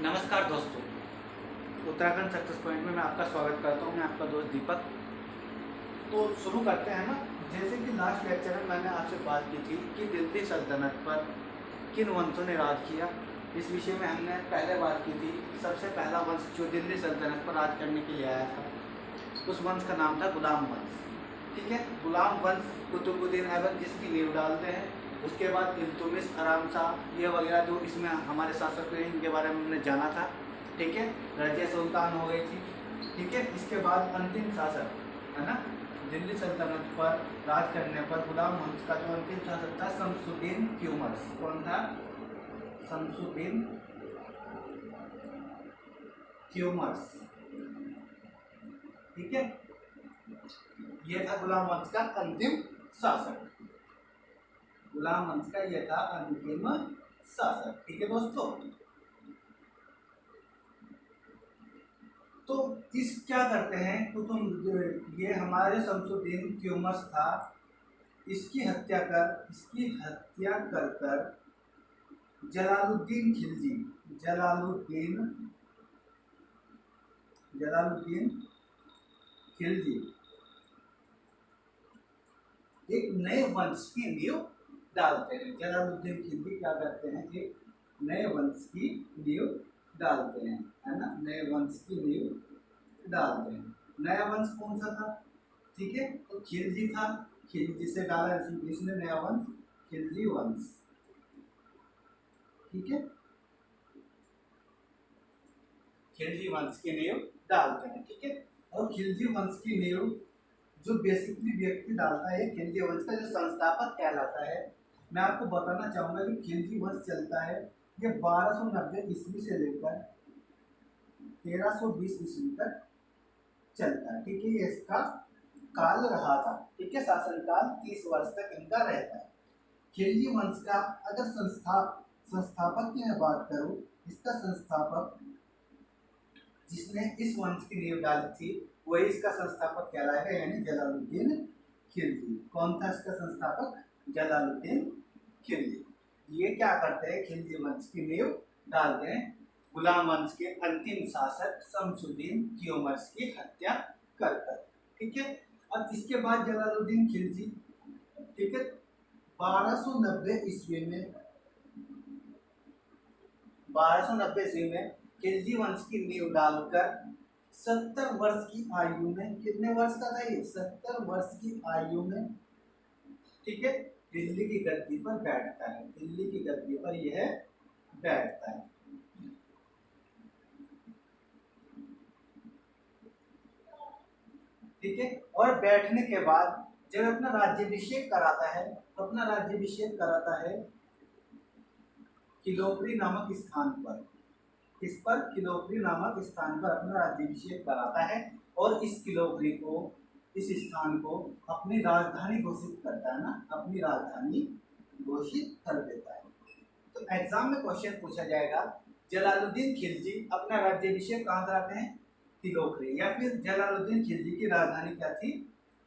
नमस्कार दोस्तों, Uttarakhand success point में मैं आपका स्वागत करता हूं। मैं आपका दोस्त दीपक। तो शुरू करते हैं ना। जैसे कि लास्ट लेक्चर में मैंने आपसे बात की थी कि दिल्ली सल्तनत पर किन वंशों ने राज किया। इस विषय में हमने पहले बात की थी। सबसे पहला वंश जो दिल्ली सल्तनत पर राज करने के लिए आया था, उस वंश का नाम था गुलाम वंश। ठीक है, गुलाम वंश कुतुबुद्दीन ऐबक जिसकी नींव डालते हैं। उसके बाद इल्तुतमिश, आराम शाह, ये वगैरह जो इसमें हमारे शासक हुए इनके बारे में हमने जाना था। ठीक है, रजिया सुल्तान हो गई थी। ठीक है, इसके बाद अंतिम शासक है ना, दिल्ली सल्तनत पर राज करने पर गुलाम वंश का जो अंतिम शासक था शमसुद्दीन क्यूमर्स। कौन था? शमसुद्दीन क्यूमर्स। ठीक है, ये था गुलाम वंश का अंतिम शासक। गुलाम वंश का ये था अंतिम शासक। ठीक है दोस्तों, तो इस क्या करते हैं कुतुब, ये हमारे शमसुद्दीन क्यूमर्स था, इसकी हत्या कर जलालुद्दीन खिलजी जलालुद्दीन खिलजी एक नए वंश की नींव डालते हैं। जलालुद्दीन खिलजी क्या करते हैं? एक नए वंश की नींव डालते हैं, है ना, नए वंश की नींव डालते हैं। नया वंश कौन सा था? ठीक है, तो खिलजी था। खिलजी से डाला इसने नया वंश, खिलजी वंश। ठीक है, खिलजी वंश की नींव डालते हैं। ठीक है, और खिलजी वंश की नींव जो बेसिकली व्यक्ति डालता है, खिलजी वंश का जो संस्थापक कहलाता है। मैं आपको बताना चाहूंगा कि खिलजी वंश चलता है, ये 1290 ईस्वी से लेकर 1320 ईस्वी तक चलता है। ठीक है, ये इसका काल रहा था। ठीक है, शासनकाल 30 वर्ष तक इनका रहता है। खिलजी वंश का अगर संस्थापक की मैं बात करूं, इसका संस्थापक जिसने इस वंश की नींव डाली थी वही इसका संस्थापक कहलाएगा, यानी जलालुद्दीन खिलजी। कौन था इसका संस्थापक? जलालुद्दीन खिलजी। ये क्या करते हैं? खिलजी वंश की नींव डालते हैं गुलाम वंश के अंतिम शासक शमसुद्दीन क्यूमर्स की हत्या कर। ठीक है, अब इसके बाद जलालुद्दीन खिलजी, ठीक है, 1290 ईस्वी में खिलजी वंश की नींव डालकर 70 वर्ष की आयु में, कितने वर्ष का था ये? 70 वर्ष की आयु में, ठीक है, दिल्ली की गद्दी पर बैठता है। दिल्ली की गद्दी पर यह बैठता है। ठीक है, और बैठने के बाद जब अपना राज्याभिषेक कराता है, तो अपना राज्याभिषेक कराता है किलोपरी नामक स्थान पर। इस पर किलोपरी नामक स्थान पर अपना राज्याभिषेक कराता है और इस किलोपरी को, इस स्थान को अपनी राजधानी घोषित करता है ना, अपनी राजधानी घोषित कर देता है। तो एग्जाम में क्वेश्चन पूछा जाएगा, जलालुद्दीन खिलजी अपना राज्याभिषेक कहाँ कराते हैं? किलोपरी। या फिर जलालुद्दीन खिलजी की राजधानी क्या थी?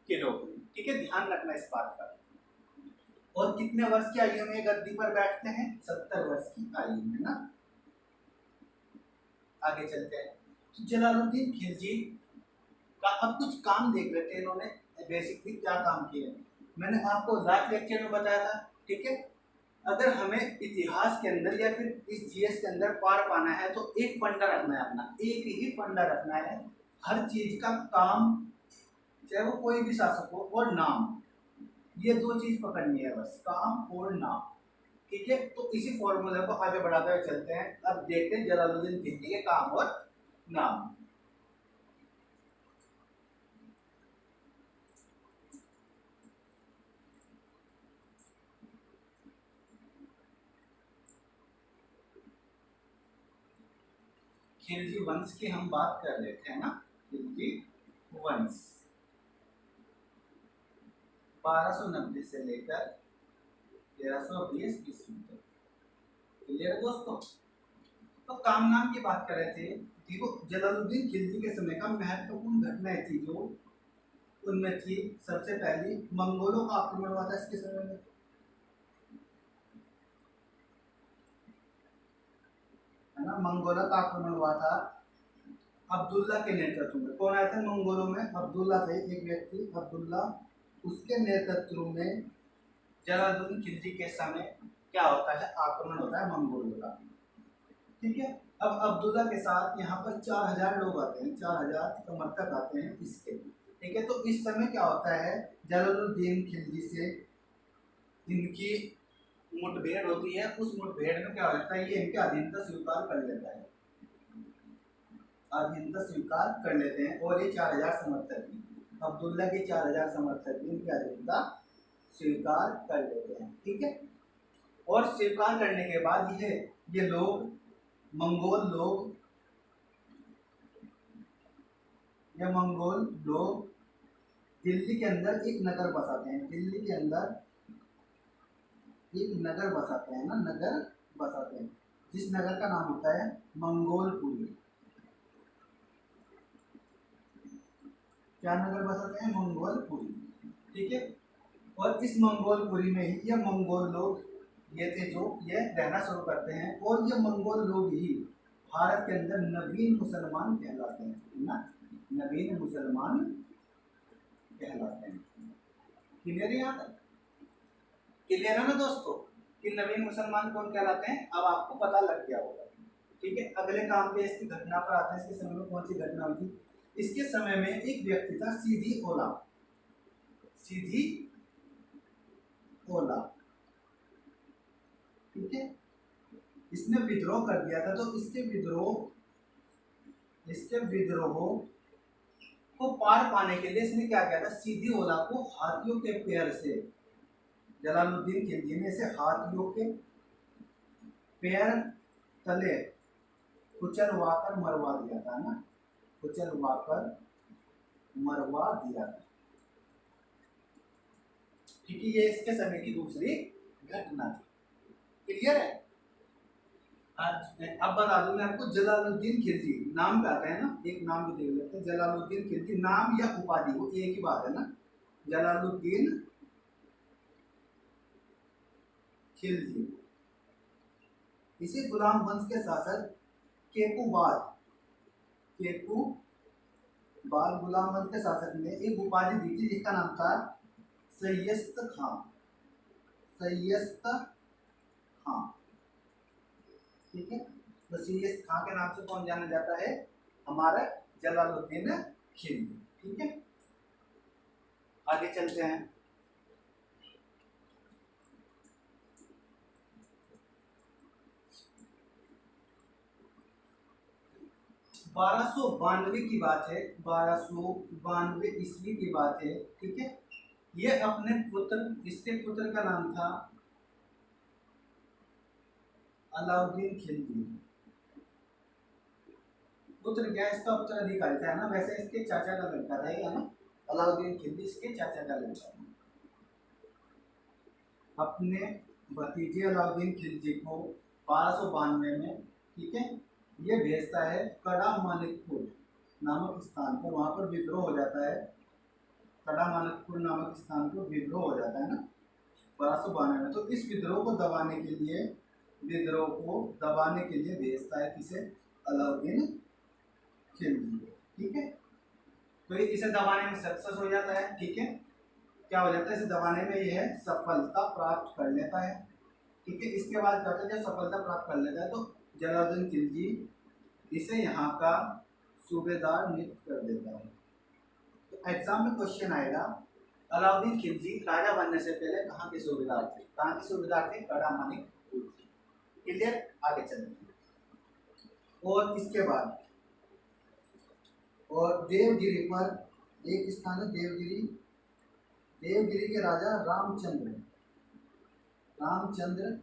किलोपरी। ठीक है, ध्यान रखना इस बात का। और कितने वर्ष की आयु में गद्दी पर बैठते हैं? 70 वर्ष की आयु में ना। आगे चलते हैं, तो जलालुद्दीन खिलजी का अब कुछ काम देख लेते हैं इन्होंने बेसिकली क्या काम किए। मैंने आपको लास्ट लेक्चर में बताया था। ठीक है, अगर हमें इतिहास के अंदर या फिर इस जीएस के अंदर पार पाना है तो एक फंडा रखना है, अपना एक ही फंडा रखना है। हर चीज का काम, चाहे वो कोई भी शासक हो, और नाम, ये दो चीज पकड़नी है बस, काम और नाम। ठीक है, तो इसी फॉर्मूले को आगे बढ़ाते हुए चलते हैं। अब देखते हैं जलालुद्दीन खिलजी के काम और नाम। खिलजी वंश की हम बात कर लेते हैं ना। खिलजी वंश 1290 से लेकर 1320 ईस्वी तक। क्लियर है दोस्तों? तो काम नाम की बात कर रहे थे। देखो, जलालुद्दीन खिलजी के समय का महत्वपूर्ण घटनाएं थी जो, उनमें थी सबसे पहली मंगोलों का आक्रमण हुआ था इसके समय में। है ना। मंगोलों का आक्रमण हुआ था अब्दुल्ला के नेतृत्व में। कौन आए थे मंगोलों में? अब्दुल्ला थे, एक व्यक्ति अब्दुल्ला, उसके नेतृत्व में जलालुद्दीन खिलजी के समय क्या होता है, आक्रमण होता है मंगोलों का। ठीक है। अब अब्दुल्ला के साथ यहाँ पर 4000 लोग आते हैं, 4000 समर्थक आते हैं इसके। ठीक है। तो इस समय क्या होता है, जलालुद्दीन खिलजी से इनकी मुठभेड़ होती है। उस मुठभेड़ में क्या होता है, ये इनके अधीनता स्वीकार कर लेता है, अधीनता स्वीकार कर लेते हैं। और ये 4000 समर्थक भी, अब्दुल्ला के 4000 समर्थक भी इनकी अधीनता स्वीकार कर लेते हैं। ठीक है। और स्वीकार करने के बाद ये लोग, मंगोल लोग, ये मंगोल लोग दिल्ली के अंदर एक नगर बसाते हैं। दिल्ली के अंदर एक नगर बसाते हैं ना, नगर बसाते हैं, जिस नगर का नाम होता है मंगोलपुरी। क्या नगर बसाते हैं? मंगोलपुरी। ठीक है। और इस मंगोलपुरी में ही ये मंगोल लोग ये थे जो ये रहना शुरू करते हैं। और ये मंगोल लोग ही भारत के अंदर नवीन मुसलमान कहलाते हैं ना, नवीन मुसलमान कहलाते हैं। क्लियर है? यहाँ तक क्लियर है ना दोस्तों कि नवीन मुसलमान कौन कहलाते हैं? अब आपको पता लग गया होगा। ठीक है। अगले काम पे इसकी घटना पर आते हैं। इसके समय में कौन सी घटना हुई थी? इसके समय में एक व्यक्ति था सीधी ओला, सीधी ओला। ठीक है। इसने विद्रोह कर दिया था। तो इसके विद्रोह को पार पाने के लिए इसने क्या किया था, सीधी ओला को हाथियों के पैर से, जलालुद्दीन खिलजी ने इसे हाथियों के पैर तले कुचलवाकर मरवा दिया था ना, कुचलवाकर मरवा दिया था। ठीक है। ये इसके समय की दूसरी घटना थी। क्लियर है? अब बता दूं मैं आपको, जलालुद्दीन खिलजी नाम पे आता है ना, एक नाम भी देख लेते हैं। जलालुद्दीन खिलजी नाम या उपाधि वो एक ही बात है ना। जलालुद्दीन खिलजी, इसी गुलाम वंश के शासक केकूबाद गुलाम वंश के शासक ने एक उपाधि दी थी जिसका नाम था सैयस्त खां, सैयस्त खां। ठीक है। तो सैयद खां के नाम से कौन जाना जाता है? हमारा जलालुद्दीन खिलजी। ठीक है। आगे चलते हैं। बारह सौ बानवे की बात है, 1292 ईस्वी की बात है। ठीक है। ये अपने पुत्र, इसके पुत्र का नाम था अलाउद्दीन खिलजी। पुत्र क्या, इसका उत्तराधिकारी था ना। वैसे इसके चाचा का लड़का था ये ना, अलाउद्दीन खिलजी इसके चाचा का लड़का था। अपने भतीजे अलाउद्दीन खिलजी को 1292 में, ठीक है, ये भेजता है कड़ा मानिकपुर नामक स्थान पर। वहाँ पर विद्रोह हो जाता है, कड़ा मानिकपुर नामक स्थान पर विद्रोह हो जाता है ना 1292 में। तो इस विद्रोह को दबाने के लिए भेजता है किसे? अलाउद्दीन खिलजी। ठीक है। तो इसे दबाने में सक्सेस हो जाता है। ठीक है। क्या हो जाता है, इसे दबाने में यह सफलता प्राप्त कर लेता है। ठीक है। इसके बाद क्या होता है, जब सफलता प्राप्त कर लेता है तो जलालुद्दीन खिलजी इसे यहाँ का सूबेदार नियुक्त कर देता है। तो एग्जाम में क्वेश्चन आएगा, अलाउद्दीन खिलजी राजा बनने से पहले कहाँ के सूबेदार थे? कहाँ के सूबेदार थे? कड़ा मानिकपुर। क्लियर? आगे चलते हैं। और इसके बाद और देवगिरी पर एक स्थान है, देवगिरी के राजा रामचंद्र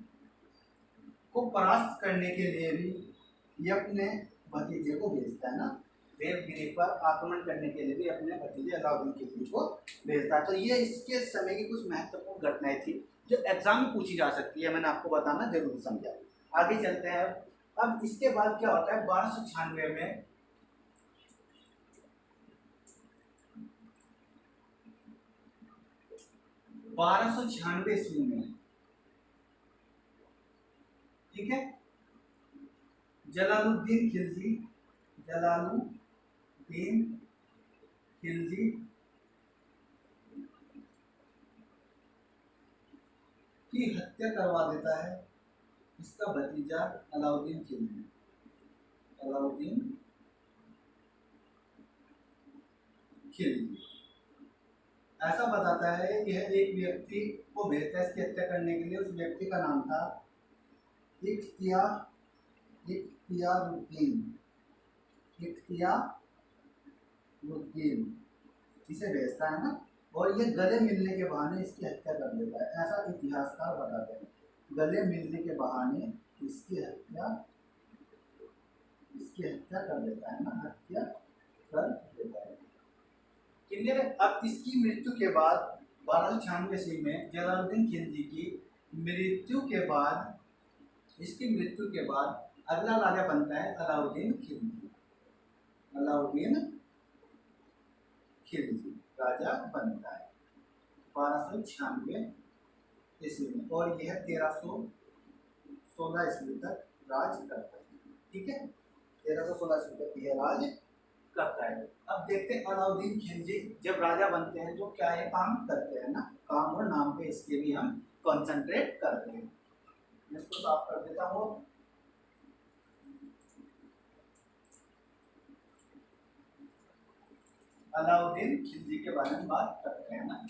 को परास्त करने के लिए भी ये अपने भतीजे को भेजता है ना, देवगिरी पर आक्रमण करने के लिए भी अपने भतीजे अलाउद्दीन खिलजी को भेजता है। तो ये इसके समय की कुछ महत्वपूर्ण घटनाएं थी जो एग्जाम में पूछी जा सकती है, मैंने आपको बताना जरूर समझा। आगे चलते हैं। अब इसके बाद क्या होता है, 1296 में ईस्वी में, ठीक है, जलालुद्दीन खिलजी, जलालुद्दीन खिलजी की हत्या करवा देता है इसका भतीजा अलाउद्दीन खिलजी। अलाउद्दीन खिलजी ऐसा बताता है कि यह एक व्यक्ति को भेजता है इसकी हत्या करने के लिए। उस व्यक्ति का नाम था इख्तियारुद्दीन, इख्तियारुद्दीन इसे भेजता है ना, और ये गले मिलने के बहाने इसकी हत्या कर देता है, ऐसा इतिहासकार बताते हैं। गले मिलने के बहाने इसकी हत्या कर देता है ना, हत्या कर देता है। क्लियर है। अब इसकी मृत्यु के बाद 1296 ईस्वी में जलालुद्दीन खिलजी की मृत्यु के बाद, इसकी मृत्यु के बाद अगला राजा बनता है अलाउद्दीन खिलजी। अलाउद्दीन खिलजी राजा बनता है 1296 ईस्वी में, और यह 1316 ईस्वी तक राज करता है। ठीक है, 1316 ईस्वी तक यह राज करता है। अब देखते हैं अलाउद्दीन खिलजी जब राजा बनते हैं तो क्या ये काम करते हैं ना, काम और नाम पे इसके भी हम कंसंट्रेट करते हैं। इसको साफ कर देता हूँ। अलाउद्दीन खिलजी के बारे में बात करते हैं ना।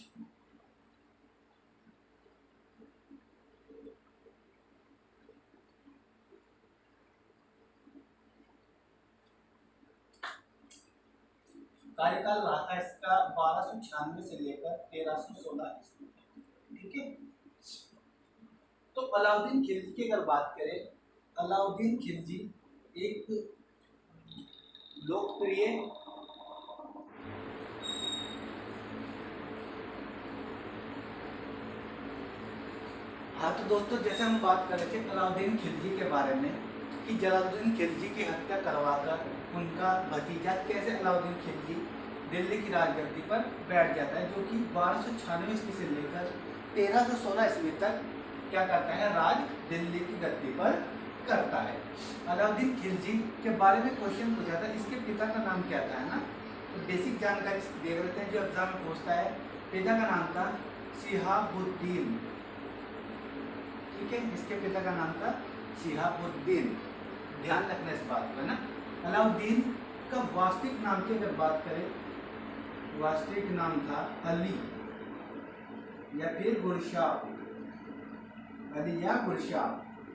कार्यकाल रहा था इसका 1296 से लेकर 1316 ईस्वी। ठीक है, तो अलाउद्दीन खिलजी की अगर बात करें, अलाउद्दीन खिलजी एक लोकप्रिय हाँ, तो दोस्तों जैसे हम बात कर रहे थे अलाउद्दीन खिलजी के बारे में कि जलालुद्दीन खिलजी की हत्या करवाकर उनका भतीजा कैसे अलाउद्दीन खिलजी दिल्ली की राजगद्दी पर बैठ जाता है, जो कि 1296 ईस्वी से लेकर 1316 ईस्वी तक क्या करता है, राज दिल्ली की गद्दी पर करता है। अलाउद्दीन खिलजी के बारे में क्वेश्चन पूछा था, इसके पिता का नाम क्या था, है ना। तो बेसिक जानकारी देख लेते हैं जो एग्जाम में पूछता है। पिता का नाम था शिहाबुद्दीन। ठीक है, इसके पिता का नाम था शिहाबुद्दीन, ध्यान रखना इस बात को, है ना। अलाउद्दीन का वास्तविक नाम की अगर बात करें, वास्तविक नाम था अली या फिर गुरशाह, अली या गुरशाह।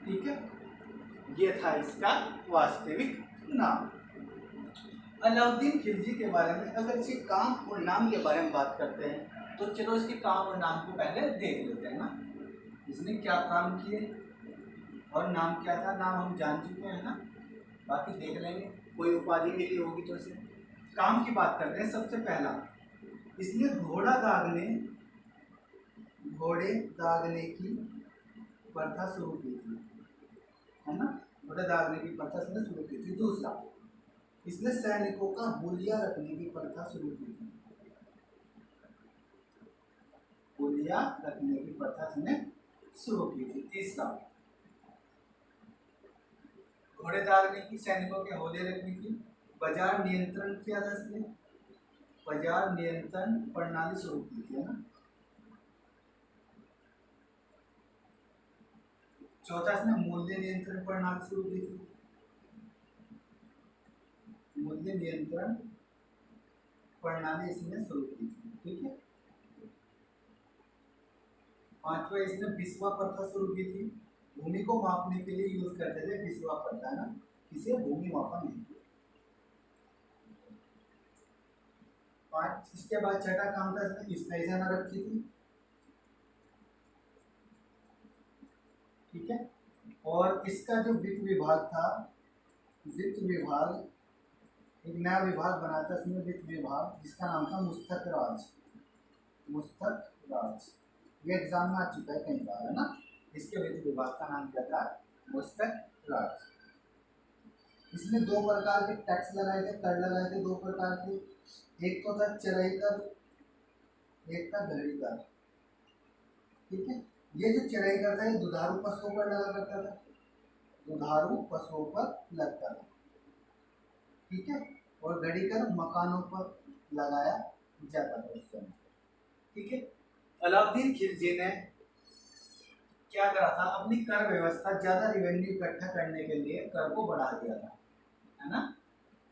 ठीक है, ये था इसका वास्तविक नाम। अलाउद्दीन खिलजी के बारे में अगर इसके काम और नाम के बारे में बात करते हैं तो चलो इसके काम और नाम को पहले देख लेते हैं ना। इसने क्या काम किए और नाम क्या था, नाम हम जान चुके हैं ना, बाकी देख लेंगे, कोई उपाधि मिली होगी तो इसे। काम की बात करते हैं। सबसे पहला इसने घोड़े दागने की प्रथा शुरू की थी, है ना, घोड़े दागने की प्रथा इसने शुरू की थी। दूसरा, इसने सैनिकों का हुलिया रखने की प्रथा शुरू की थी, हुलिया रखने की प्रथा इसने शुरू की थी। तीसरा, घोड़े दागने की, सैनिकों के होले रखने की, बाजार नियंत्रण किया था इसने, बाजार नियंत्रण प्रणाली शुरू की थी, है ना। चौथा, इसने मूल्य नियंत्रण प्रणाली शुरू की थी, मूल्य नियंत्रण प्रणाली इसने शुरू की थी। ठीक है। पांचवा, इसने बिस्वा प्रथा शुरू की थी, भूमि को मापने के लिए यूज करते थे बिस्वा प्रथा ना, इसे भूमि मापा नहीं थी। इसके बाद छठा काम था, इसने स्टेशन रखी थी। ठीक है, और इसका जो वित्त विभाग था, वित्त विभाग एक नया विभाग बना था इसमें, वित्त विभाग, जिसका नाम था मुस्तक राज। मुस्तक राज ये एग्जाम में आ चुका है कई बार, है ना। इसके वित्त विभाग का नाम क्या था, मुस्तक राज। इसने दो प्रकार के टैक्स लगाए थे, कर लगाए थे, दो प्रकार के। एक तो था चराई कर, एक था घड़ी कर। ठीक है, ये जो चराई कर था ये दुधारू पशुओं पर लगा करता था, दुधारू पशुओं पर लगता था, ठीक है, और गढ़ीकर मकानों पर लगाया जाता था उस समय, ठीक है। अलाउद्दीन खिलजी ने क्या करा था, अपनी कर व्यवस्था, ज्यादा रिवेन्यू इकट्ठा करने के लिए कर को बढ़ा दिया था, है ना,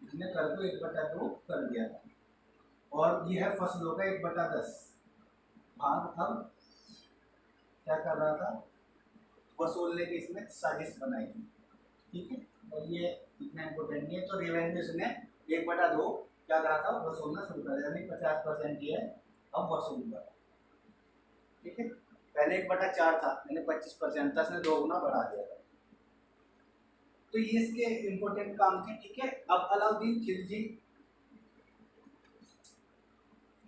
इसने कर को 1/2 कर दिया था, और यह है फसलों का 1/10 भाग अब क्या कर रहा था, वसूलने की इसने साजिश बनाई थी, ठीक है। और ये इतना इम्पोर्टेंट नहीं है, तो रेवेन्यू इसने 1/2 क्या करा था, वसूलना शुरू कर दिया, यानी 50% ये अब वसूल कर, ठीक है। पहले 1/4 था, यानी 25% था, इसने 2 गुना बढ़ा दिया था। तो ये इसके इम्पोर्टेंट काम थे, ठीक है। अब अलाउद्दीन खिलजी,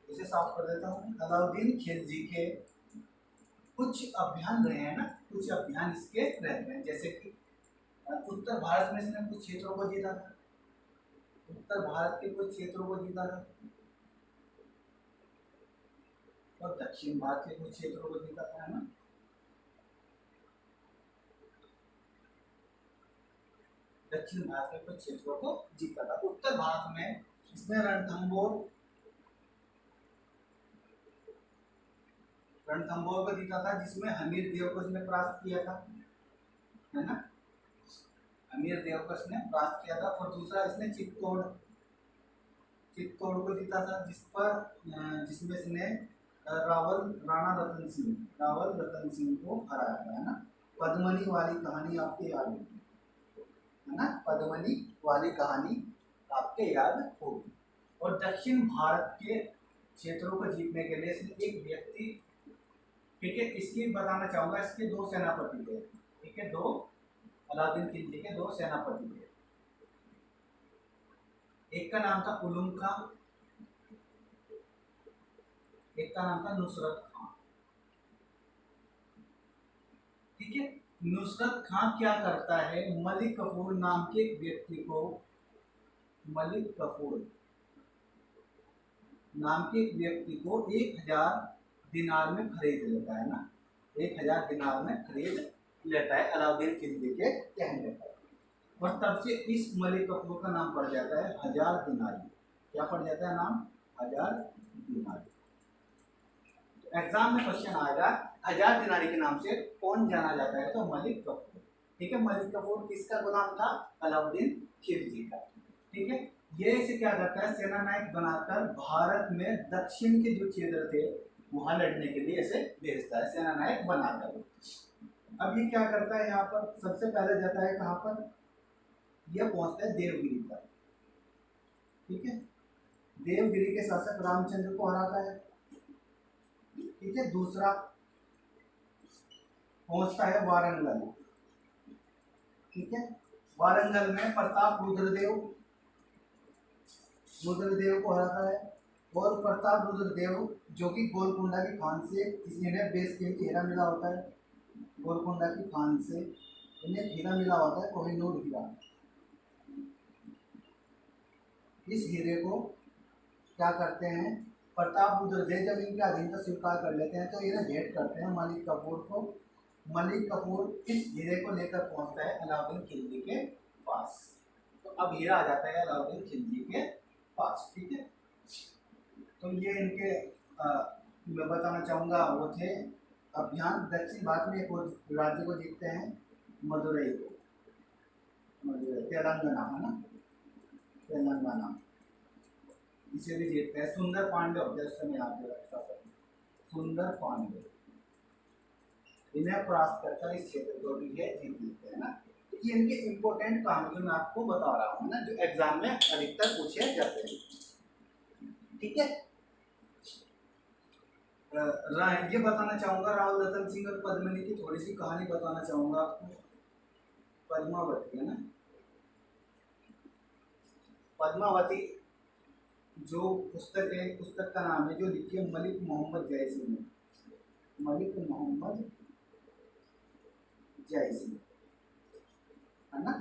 इसे साफ कर देता हूँ। अलाउद्दीन खिलजी के कुछ अभियान रहे हैं ना, कुछ अभियान इसके रहते हैं, जैसे कि उत्तर भारत में इसने कुछ क्षेत्रों को जीता था, उत्तर भारत के कुछ क्षेत्रों को जीता था, और दक्षिण भारत के कुछ क्षेत्रों को जीता था, है ना। दक्षिण भारत के कुछ क्षेत्रों को जीता था। उत्तर भारत में इसने रणथंबोर को जीता था, जिसमें हमीर देव को इसने परास्त किया था, है ना, हमीर देव को इसने परास्त किया था। और दूसरा इसने चित्तौड़ को जीता था, जिसमें इसने राणा रतन सिंह को हराया था, है ना। पद्मनी वाली कहानी आपके याद होगी, है ना, पद्मनी वाली कहानी आपके याद होगी। और दक्षिण भारत के क्षेत्रों को जीतने के लिए इसने एक व्यक्ति, ठीक है, इसकी बताना चाहूंगा, इसके 2 सेनापति थे, ठीक है, 2 अलाउद्दीन खिलजी के 2 सेनापति थे। एक का नाम था उलुम खां, एक का नाम था नुसरत खां, ठीक है। नुसरत खां क्या करता है, मलिक कफूर नाम के व्यक्ति को, मलिक कफूर नाम के व्यक्ति को 1000 दिनार में खरीद लेता है ना, 1000 दिनार में खरीद लेता है अलाउद्दीन खिलजी के कहने पर। और तब से इस मलिक कफूर का नाम पड़ जाता है 1000 दिनारी। क्या पड़ जाता है नाम, 1000 दिनारी। तो एग्जाम में क्वेश्चन आएगा 1000 दिनारी के नाम से कौन जाना जाता है, तो मलिक कफूर, ठीक है। मलिक कफूर किसका गुलाम था, अलाउद्दीन खिलजी का, ठीक है। ये इसे क्या करता है, सेना नायक बनाकर भारत में दक्षिण के जो क्षेत्र थे वहां लड़ने के लिए इसे भेजता है, सेना नायक बनाकर। अब ये क्या करता है, यहाँ पर सबसे पहले जाता है कहाँ पर, यह पहुंचता है देवगिरी पर, ठीक है। देवगिरी के शासक रामचंद्र को हराता है, ठीक है। दूसरा पहुंचता है वारंगल, ठीक है। वारंगल में प्रताप रुद्रदेव को हराता है, और प्रताप रुद्रदेव जो कि गोलकुंडा की खान से, इन्हें बेस कीमती हीरा मिला होता है, गोलकुंडा की खान से इन्हें हीरा मिला होता है, कोहिनूर हीरा। इस हीरे को क्या करते हैं, प्रताप रुद्रदेव जब इनकी अधीनता स्वीकार कर लेते हैं तो इन्हें भेंट करते हैं मलिक कफूर को। मलिक कफूर इस हीरे को लेकर पहुंचता है अलाउद्दीन खिलजी के पास। तो अब हीरा आ जाता है अलाउद्दीन खिलजी के पास, ठीक है। तो ये इनके मैं बताना चाहूँगा वो थे अभियान। दक्षिण भारत में एक और राज्य को जीतते हैं, मदुरई को, मदुरई तेलंगाना, है ना, तेलंगाना, इसे भी जीतते हैं। सुंदर पांडे होते हैं उस समय यहाँ पे शासक, सुंदर पांडे, इन्हें परास्त करकर इस क्षेत्र को भी है जीत लेते हैं ना। तो ये इनके इम्पोर्टेंट काम जो मैं आपको बता रहा हूँ ना, जो एग्जाम में अधिकतर पूछे जाते हैं, ठीक है। ये बताना चाहूँगा, राव रतन सिंह और पद्मिनी की थोड़ी सी कहानी बताना चाहूँगा आपको। पद्मावती, है ना, पद्मावती जो पुस्तक है, पुस्तक का नाम है जो लिखी है मलिक मोहम्मद जैसी ने, मलिक मोहम्मद जैसी, है ना।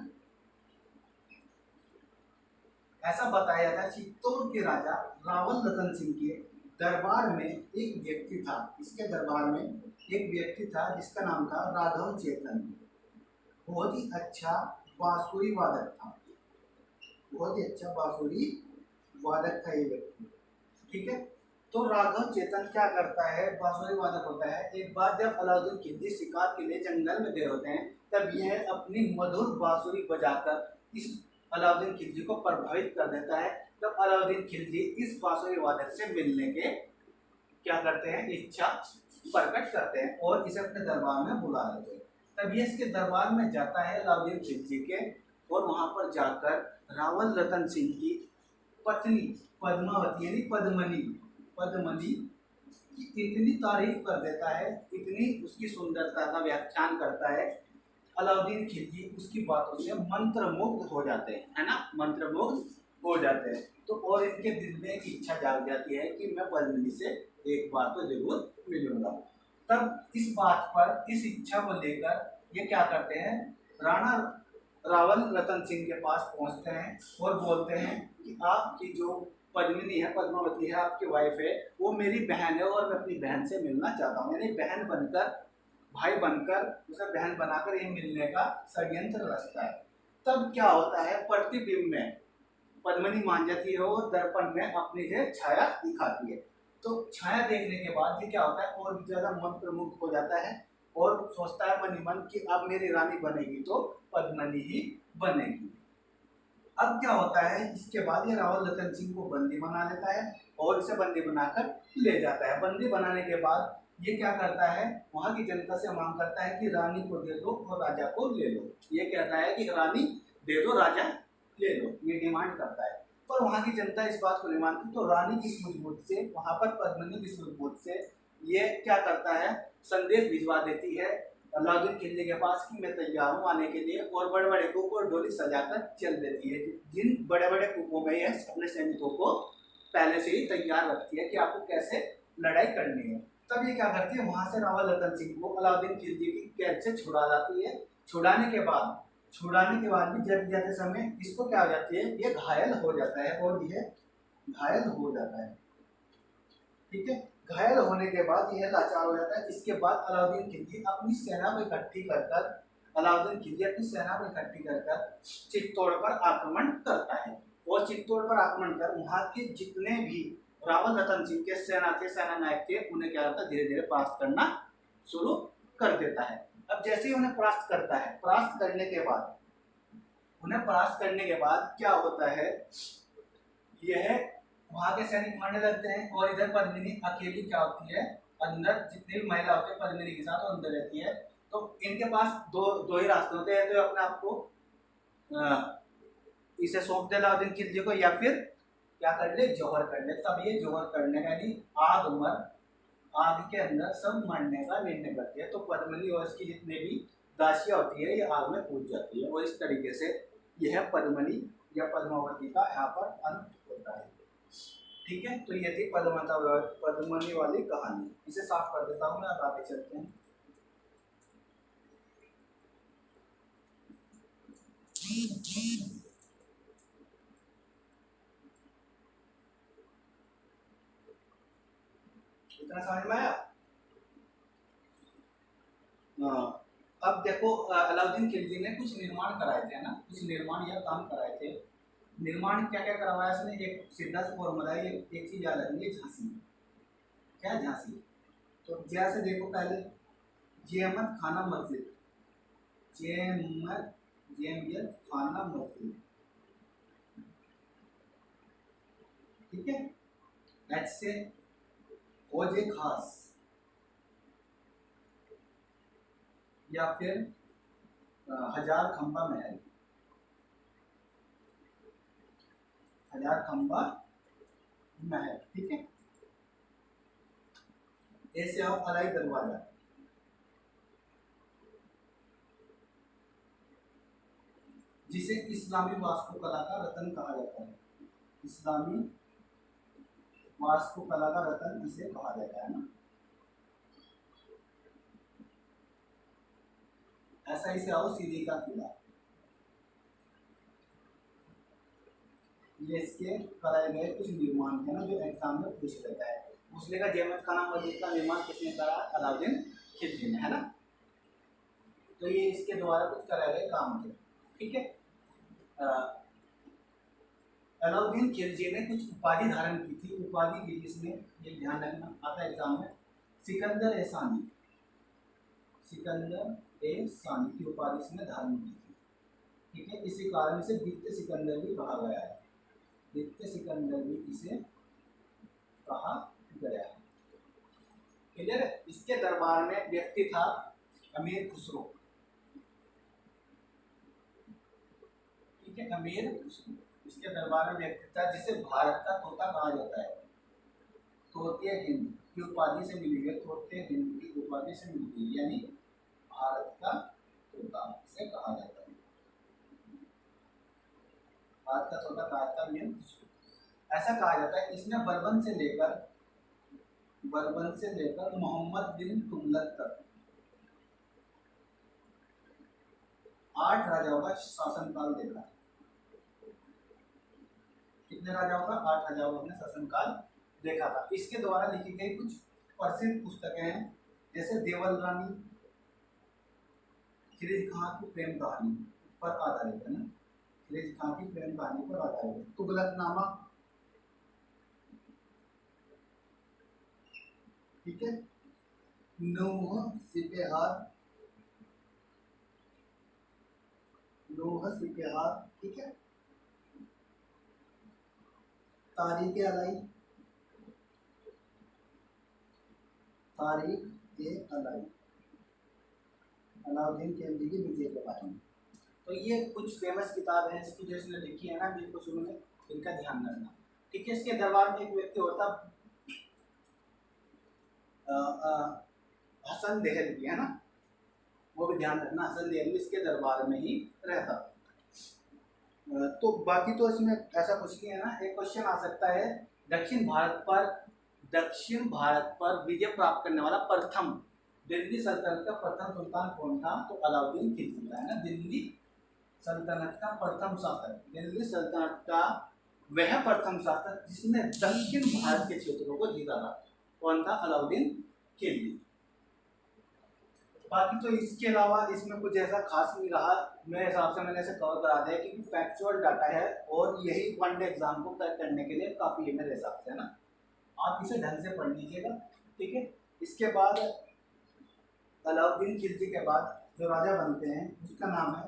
ऐसा बताया था चित्तौड़ के राजा रावल रतन सिंह के दरबार में एक व्यक्ति था, इसके दरबार में एक व्यक्ति था जिसका नाम था राघव चेतन। बहुत ही अच्छा बांसुरी वादक था, बहुत ही अच्छा बांसुरी वादक था ये व्यक्ति। ठीक है, तो राघव चेतन क्या करता है, बांसुरी वादक होता है। एक बार जब अलाउद्दीन खिलजी शिकार के लिए जंगल में गए होते हैं, तब यह अपनी मधुर बांसुरी बजाकर इस अलाउद्दीन खिलजी को प्रभावित कर देता है। तब अलाउद्दीन खिलजी इस बांसुरी वादक से मिलने के क्या करते हैं, इच्छा प्रकट करते हैं और इसे अपने दरबार में बुला लेते हैं। तब ये इसके दरबार में जाता है अलाउद्दीन खिलजी के, और वहां पर जाकर रावल रतन सिंह की पत्नी पद्मावती यानी पद्मनी पद्मनी की इतनी तारीफ कर देता है, इतनी उसकी सुंदरता का व्याख्यान करता है। अलाउद्दीन खिलजी उसकी बातों से मंत्रमुग्ध हो जाते हैं, है ना, मंत्रमुग्ध हो जाते हैं। तो और इनके दिल में एक इच्छा जाग जाती है कि मैं पद्मिनी से एक बार तो जरूर मिलूंगा। तब इस बात पर, इस इच्छा को लेकर ये क्या करते हैं, राणा रावल रतन सिंह के पास पहुंचते हैं और बोलते हैं कि आपकी जो पद्मिनी है, पद्मावती है, आपकी वाइफ है, वो मेरी बहन है और मैं अपनी बहन से मिलना चाहता हूँ। यानी बहन बनकर, भाई बनकर, उसे बहन बनाकर ये मिलने का षड्यंत्र रचता है। तब क्या होता है, प्रतिबिंब में पद्मिनी मान जाती है और दर्पण में अपनी जो छाया दिखाती है। तो छाया देखने के बाद ये क्या होता है, और भी ज्यादा मंत्रमुग्ध हो जाता है और सोचता है मन ही मन कि अब मेरी रानी बनेगी तो पद्मिनी ही बनेगी। अब क्या होता है, इसके बाद ये रावल रतन सिंह को बंदी बना लेता है और इसे बंदी बनाकर ले जाता है। बंदी बनाने के बाद ये क्या करता है, वहां की जनता से मांग करता है कि रानी को दे दो और राजा को ले लो। ये कहता है कि रानी दे दो, राजा ले लो, ये डिमांड करता है। पर वहां की जनता इस बात को नहीं मानती। तो रानी की सूझबूझ से, वहां पर पद्मिनी की सूझबूझ से ये क्या करता है, संदेश भिजवा देती है अलाउद्दीन खिलजी के पास कि मैं तैयार हूँ आने के लिए, और बड़े बड़े कुक और डोली सजाकर चल देती है। जिन बड़े बड़े कुकों में यह अपने सैनिकों को पहले से ही तैयार रखती है कि आपको कैसे लड़ाई करनी है। तब ये क्या करती है, वहां से रावल रतन सिंह को अलाउद्दीन खिलजी की कैद से छुड़ा लाती है। छुड़ाने के बाद भी जाते जाते समय इसको क्या हो जाती है, ये घायल हो जाता है और यह घायल हो जाता है। ठीक है, घायल होने के बाद यह लाचार हो जाता है। इसके बाद अलाउद्दीन खिलजी अपनी सेना को इकट्ठी कर चित्तौड़ पर आक्रमण करता है, और चित्तौड़ पर आक्रमण कर वहां के जितने भी रावल रतन सिंह के सेना नायक थे, उन्हें क्या करता है, धीरे धीरे परास्त करना शुरू कर देता है। अब जैसे ही उन्हें परास्त करता है, परास्त करने के बाद क्या होता है, यह वहां के सैनिक मरने लगते हैं और इधर पद्मिनी अकेली क्या होती है, अंदर जितनी भी महिला होती है पद्मिनी के साथ अंदर रहती है। तो इनके पास दो ही रास्ते होते हैं, तो अपने आप को इसे सौंप दे अलाउद्दीन खिलजी को, या फिर क्या कर ले, जौहर कर ले। तब ये जौहर करने का, यानी आग के अंदर सब मरने का निर्णय करती है। तो पद्मिनी और इसकी जितने भी दासियां होती है, ये आग में कूद जाती है, और इस तरीके से यह पद्मिनी या पद्मावती का यहाँ पर अंत होता है। ठीक है, तो ये थी पद्मिनी वाली कहानी। इसे साफ कर देता हूँ मैं, अब आगे चलते हैं। इतना समझ में आया? अब देखो, अलाउद्दीन खिलजी ने कुछ निर्माण कराए थे ना, कुछ निर्माण या काम कराए थे। निर्माण क्या क्या करवाया इसने, एक सीधा सा फॉर्मूला है, एक चीज याद रखनी है, झांसी। क्या झांसी? तो जैसे देखो, पहले जेमत खाना मस्जिद, जेमयत खाना मस्जिद, ठीक है, एच से ओजे खास, या फिर हजार खंबा महल, ठीक है। ऐसे आओ अलाई दरवाजा, जिसे इस्लामी वास्तुकला का रत्न कहा जाता है। इस्लामी वास्तुकला का रत्न इसे कहा जाता है ना। ऐसा ही से आओ सीरी का किला, ये इसके कराए गए कुछ निर्माण थे ना, जो एग्जाम में पूछ लेता है। पूछ लेगा जेमत खाना मस्जिद का निर्माण किसने करा, अलाउद्दीन खिलजी ने, है ना। तो ये इसके द्वारा कुछ कराए गए काम थे। ठीक है, अलाउद्दीन खिलजी ने कुछ उपाधि धारण की थी। उपाधि की जिसमें, ये ध्यान रखना आता है एग्जाम में, सिकंदर ए सानी, सिकंदर ए सानी की उपाधि इसने धारण की थी। ठीक है, इसी कारण इसे द्वितीय सिकंदर भी कहा गया है, द्वितीय सिकंदर भी इसे कहा गया है। क्लियर है। इसके दरबार में व्यक्ति था अमीर खुसरो। ठीक है, अमीर खुसरो इसके दरबार में व्यक्ति था जिसे भारत का तोता कहा जाता है। तोते हिंद की उपाधि से मिली है, तोते हिंद की उपाधि से मिली है, यानी भारत का तोता इसे कहा जाता है। भारत का तोता कहा जाता है, ऐसा कहा जाता है। इसने बर्बन से लेकर मोहम्मद बिन तुगलक तक 8 राजाओं का शासनकाल देखा। कितने राजाओं का? 8 राजाओं का शासनकाल देखा था। इसके द्वारा लिखी गई कुछ प्रसिद्ध पुस्तकें हैं, जैसे देवल रानी, खिलजी खां की प्रेम कहानी पर आधारित है ना, खिलजी खां की प्रेम कहानी पर आधारित है। तुगलकनामा, ठीक है, नूह सिपहार, ठीक है, तारीख अलाई, अलाउद्दीन खिलजी की विजय के बारे में। तो ये कुछ फेमस किताब है इसकी जो इसने लिखी है ना, जिनको शुरू में इनका ध्यान रखना। ठीक है, इसके दरबार में एक व्यक्ति होता हसन देहलवी, है ना, वो भी ध्यान रखना। हसन देहलवी इसके दरबार में ही रहता। तो बाकी तो इसमें ऐसा कुछ नहीं है ना। एक क्वेश्चन आ सकता है, दक्षिण भारत पर विजय प्राप्त करने वाला प्रथम दिल्ली सल्तनत का प्रथम सुल्तान कौन था? तो अलाउद्दीन खिलजी था, है ना। दिल्ली सल्तनत का प्रथम शासक, दिल्ली सल्तनत का वह प्रथम शासक जिसने दक्षिण भारत के क्षेत्रों को जीता था, कौन था? अलाउद्दीन खिलजी। बाकी तो इसके अलावा इसमें कुछ ऐसा खास नहीं रहा, मेरे हिसाब से मैंने इसे कवर करा दिया, क्योंकि फैक्चुअल डाटा है और यही वनडे एग्जाम को क्रैक करने के लिए काफ़ी है मेरे हिसाब से, है ना। आप इसे ढंग से पढ़ लीजिएगा। ठीक है, इसके बाद अलाउद्दीन खिलजी के बाद जो राजा बनते हैं उसका नाम है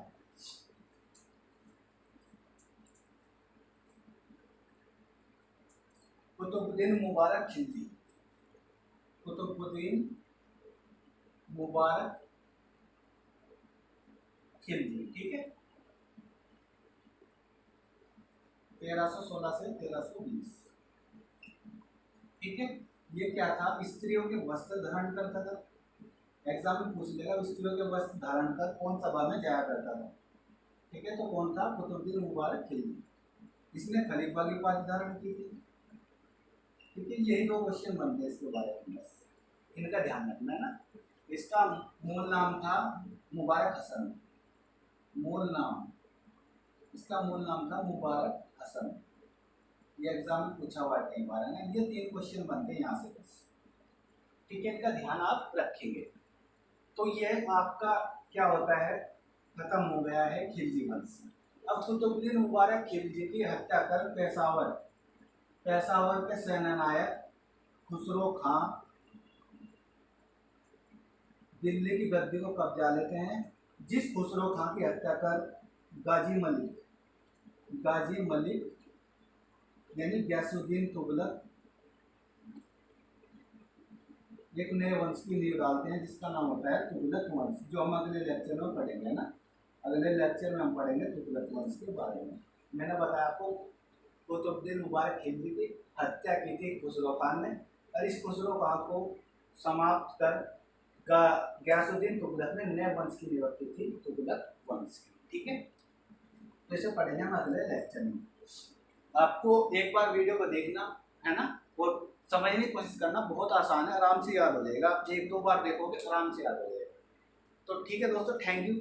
कुतुबुद्दीन मुबारक खिलजी। कुतुबुद्दीन मुबारक खिलजी, ठीक है, 1316 से 1320। ठीक है, ये क्या था? स्त्रियों के वस्त्र धारण करता था। एग्जाम में पूछ लेगा, स्त्रियों के वस्त्र धारण कर कौन सभा में जाया करता था? ठीक है, तो कौन था? कुतुबुद्दीन मुबारक खिलजी। इसने खलीफा की उपाधि धारण की थी। ठीक है, यही 2 क्वेश्चन बनते हैं इसके बारे में, बस इनका ध्यान रखना है ना। इसका मूल नाम था मुबारक हसन, इसका मूल नाम था मुबारक हसन। ये एग्जाम में पूछा हुआ है कई बार, है ना। ये 3 क्वेश्चन बनते हैं यहाँ से बस। ठीक है, इनका ध्यान आप रखेंगे। तो ये आपका क्या होता है, खत्म हो गया है खिलजी वंश। अब कुतुबुद्दीन मुबारक खिलजी की हत्या कर पेशावर के सेनानायक खुसरो खां दिल्ली की गद्दी को कब्जा लेते हैं। जिस खुसरो खां की हत्या कर गाजी मलिक यानी गयासुद्दीन तुगलक एक नए वंश की नींव डालते हैं, जिसका नाम होता है तुगलक वंश, जो हम अगले लेक्चर में पढ़ेंगे ना। अगले लेक्चर में हम पढ़ेंगे तुगलक वंश के बारे में। मैंने बताया आपको कुतुबुद्दीन मुबारक खिलजी की हत्या की थी खुसरो खान ने, और इस खुसरो खान को समाप्त कर गयासुद्दीन तुगलक ने नए वंश की नींव रखी थी, तुगलक वंश की। ठीक है, तो इसे पढ़ेंगे हम अगले लेक्चर में। आपको एक बार वीडियो को देखना है ना, और समझने की कोशिश करना, बहुत आसान है, आराम से याद हो जाएगा। आप 1-2 बार देखोगे आराम से याद हो जाएगा। तो ठीक है दोस्तों, थैंक यू।